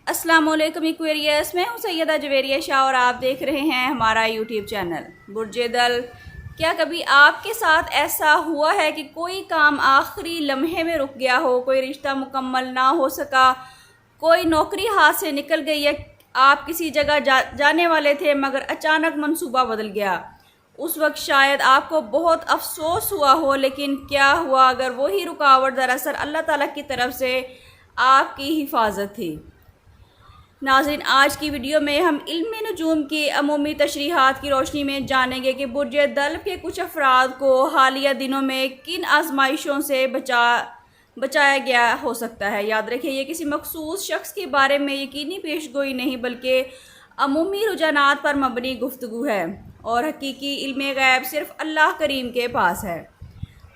السلام علیکم ایکویریس، میں ہوں سیدہ جویریہ شاہ اور آپ دیکھ رہے ہیں ہمارا یوٹیوب چینل برج دل۔ کیا کبھی آپ کے ساتھ ایسا ہوا ہے کہ کوئی کام آخری لمحے میں رک گیا ہو، کوئی رشتہ مکمل نہ ہو سکا، کوئی نوکری ہاتھ سے نکل گئی، یا آپ کسی جگہ جانے والے تھے مگر اچانک منصوبہ بدل گیا؟ اس وقت شاید آپ کو بہت افسوس ہوا ہو، لیکن کیا ہوا اگر وہی رکاوٹ دراصل اللہ تعالیٰ کی طرف سے آپ کی حفاظت تھی؟ ناظرین، آج کی ویڈیو میں ہم علم نجوم کی عمومی تشریحات کی روشنی میں جانیں گے کہ برج دلو کے کچھ افراد کو حالیہ دنوں میں کن آزمائشوں سے بچایا گیا ہو سکتا ہے۔ یاد رکھیں، یہ کسی مخصوص شخص کے بارے میں یقینی پیش گوئی نہیں بلکہ عمومی رجحانات پر مبنی گفتگو ہے، اور حقیقی علم غیب صرف اللہ کریم کے پاس ہے۔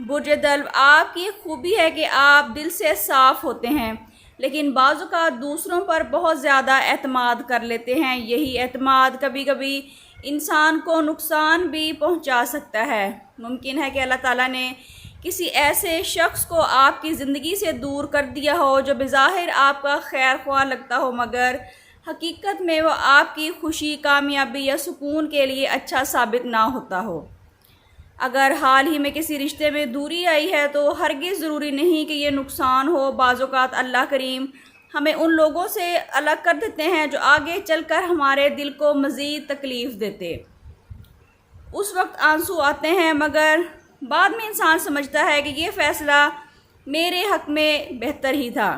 برج دلو، آپ کی خوبی ہے کہ آپ دل سے صاف ہوتے ہیں، لیکن بعض اوقات دوسروں پر بہت زیادہ اعتماد کر لیتے ہیں۔ یہی اعتماد کبھی کبھی انسان کو نقصان بھی پہنچا سکتا ہے۔ ممکن ہے کہ اللہ تعالیٰ نے کسی ایسے شخص کو آپ کی زندگی سے دور کر دیا ہو جو بظاہر آپ کا خیر خواہ لگتا ہو، مگر حقیقت میں وہ آپ کی خوشی، کامیابی یا سکون کے لیے اچھا ثابت نہ ہوتا ہو۔ اگر حال ہی میں کسی رشتے میں دوری آئی ہے تو ہرگز ضروری نہیں کہ یہ نقصان ہو۔ بعض اوقات اللہ کریم ہمیں ان لوگوں سے الگ کر دیتے ہیں جو آگے چل کر ہمارے دل کو مزید تکلیف دیتے۔ اس وقت آنسو آتے ہیں، مگر بعد میں انسان سمجھتا ہے کہ یہ فیصلہ میرے حق میں بہتر ہی تھا۔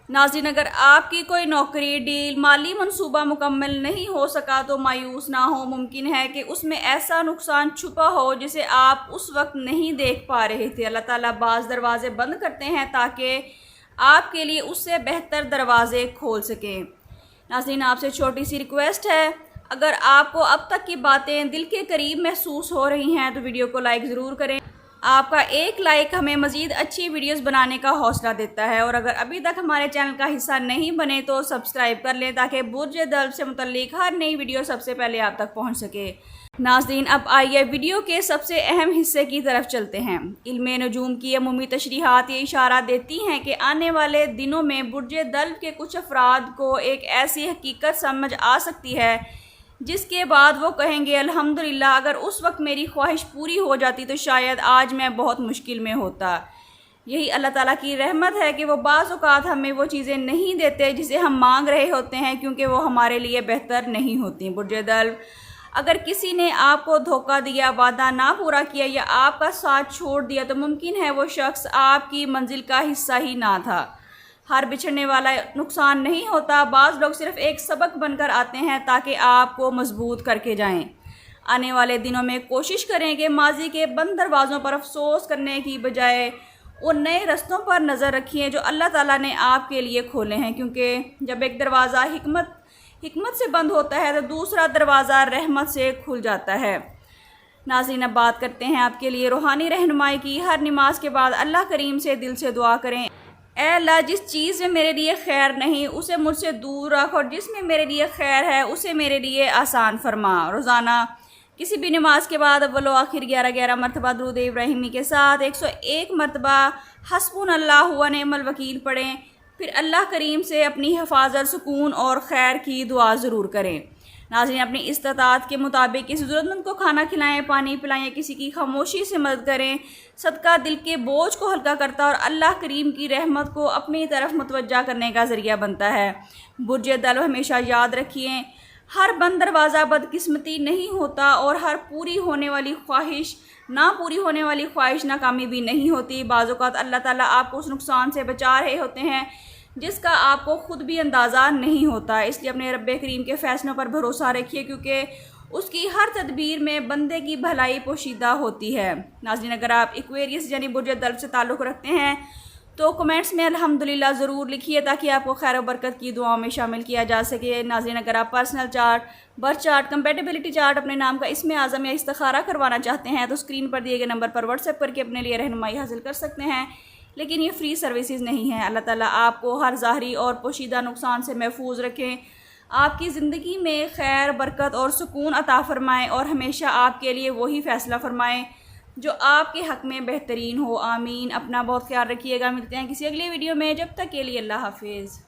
ناظرین، اگر آپ کی کوئی نوکری، ڈیل، مالی منصوبہ مکمل نہیں ہو سکا تو مایوس نہ ہو۔ ممکن ہے کہ اس میں ایسا نقصان چھپا ہو جسے آپ اس وقت نہیں دیکھ پا رہے تھے۔ اللہ تعالیٰ بعض دروازے بند کرتے ہیں تاکہ آپ کے لیے اس سے بہتر دروازے کھول سکیں۔ ناظرین، آپ سے چھوٹی سی ریکویسٹ ہے، اگر آپ کو اب تک کی باتیں دل کے قریب محسوس ہو رہی ہیں تو ویڈیو کو لائک ضرور کریں۔ آپ کا ایک لائک ہمیں مزید اچھی ویڈیوز بنانے کا حوصلہ دیتا ہے، اور اگر ابھی تک ہمارے چینل کا حصہ نہیں بنے تو سبسکرائب کر لیں تاکہ برج دلو سے متعلق ہر نئی ویڈیو سب سے پہلے آپ تک پہنچ سکے۔ ناظرین، اب آئیے ویڈیو کے سب سے اہم حصے کی طرف چلتے ہیں۔ علم نجوم کی عمومی تشریحات یہ اشارہ دیتی ہیں کہ آنے والے دنوں میں برج دلو کے کچھ افراد کو ایک ایسی حقیقت سمجھ آ سکتی ہے جس کے بعد وہ کہیں گے، الحمدللہ، اگر اس وقت میری خواہش پوری ہو جاتی تو شاید آج میں بہت مشکل میں ہوتا۔ یہی اللہ تعالیٰ کی رحمت ہے کہ وہ بعض اوقات ہمیں وہ چیزیں نہیں دیتے جسے ہم مانگ رہے ہوتے ہیں، کیونکہ وہ ہمارے لیے بہتر نہیں ہوتی۔ برج دلو، اگر کسی نے آپ کو دھوکہ دیا، وعدہ نہ پورا کیا یا آپ کا ساتھ چھوڑ دیا تو ممکن ہے وہ شخص آپ کی منزل کا حصہ ہی نہ تھا۔ ہر بچھڑنے والا نقصان نہیں ہوتا، بعض لوگ صرف ایک سبق بن کر آتے ہیں تاکہ آپ کو مضبوط کر کے جائیں۔ آنے والے دنوں میں کوشش کریں کہ ماضی کے بند دروازوں پر افسوس کرنے کی بجائے ان نئے رستوں پر نظر رکھیں جو اللہ تعالیٰ نے آپ کے لیے کھولے ہیں، کیونکہ جب ایک دروازہ حکمت سے بند ہوتا ہے تو دوسرا دروازہ رحمت سے کھل جاتا ہے۔ ناظرین، اب بات کرتے ہیں آپ کے لیے روحانی رہنمائی کی۔ ہر نماز کے بعد اللہ کریم سے دل سے دعا کریں، اے اللہ، جس چیز میں میرے لیے خیر نہیں اسے مجھ سے دور رکھ، اور جس میں میرے لیے خیر ہے اسے میرے لیے آسان فرما۔ روزانہ کسی بھی نماز کے بعد اول و آخر 11 مرتبہ درود ابراہیمی کے ساتھ 101 مرتبہ حسبنا اللہ و نعم الوکیل پڑھیں، پھر اللہ کریم سے اپنی حفاظت، سکون اور خیر کی دعا ضرور کریں۔ ناظرین، اپنی استطاعت کے مطابق کسی ضرورت مند کو کھانا کھلائیں، پانی پلائیں یا کسی کی خاموشی سے مدد کریں۔ صدقہ دل کے بوجھ کو ہلکا کرتا ہے اور اللہ کریم کی رحمت کو اپنی طرف متوجہ کرنے کا ذریعہ بنتا ہے۔ برج دلو، ہمیشہ یاد رکھیے، ہر بند دروازہ بدقسمتی نہیں ہوتا، اور ہر نہ پوری ہونے والی خواہش ناکامی بھی نہیں ہوتی۔ بعض اوقات اللہ تعالیٰ آپ کو اس نقصان سے بچا رہے ہوتے ہیں جس کا آپ کو خود بھی اندازہ نہیں ہوتا۔ اس لیے اپنے رب کریم کے فیصلوں پر بھروسہ رکھیے، کیونکہ اس کی ہر تدبیر میں بندے کی بھلائی پوشیدہ ہوتی ہے۔ ناظرین، اگر آپ ایکویریس یعنی برج دلو سے تعلق رکھتے ہیں تو کمنٹس میں الحمدللہ ضرور لکھیے تاکہ آپ کو خیر و برکت کی دعاؤں میں شامل کیا جا سکے۔ ناظرین، اگر آپ personal chart, birth chart, compatibility chart, اپنے نام کا اسم اعظم یا استخارہ کروانا چاہتے ہیں تو اسکرین پر دیے گئے نمبر پر واٹس ایپ کر کے اپنے لیے رہنمائی حاصل کر سکتے ہیں، لیکن یہ فری سروسز نہیں ہیں۔ اللہ تعالیٰ آپ کو ہر ظاہری اور پوشیدہ نقصان سے محفوظ رکھیں، آپ کی زندگی میں خیر، برکت اور سکون عطا فرمائیں، اور ہمیشہ آپ کے لیے وہی فیصلہ فرمائیں جو آپ کے حق میں بہترین ہو۔ آمین۔ اپنا بہت خیال رکھیے گا، ملتے ہیں کسی اگلی ویڈیو میں، جب تک کے لیے اللہ حافظ۔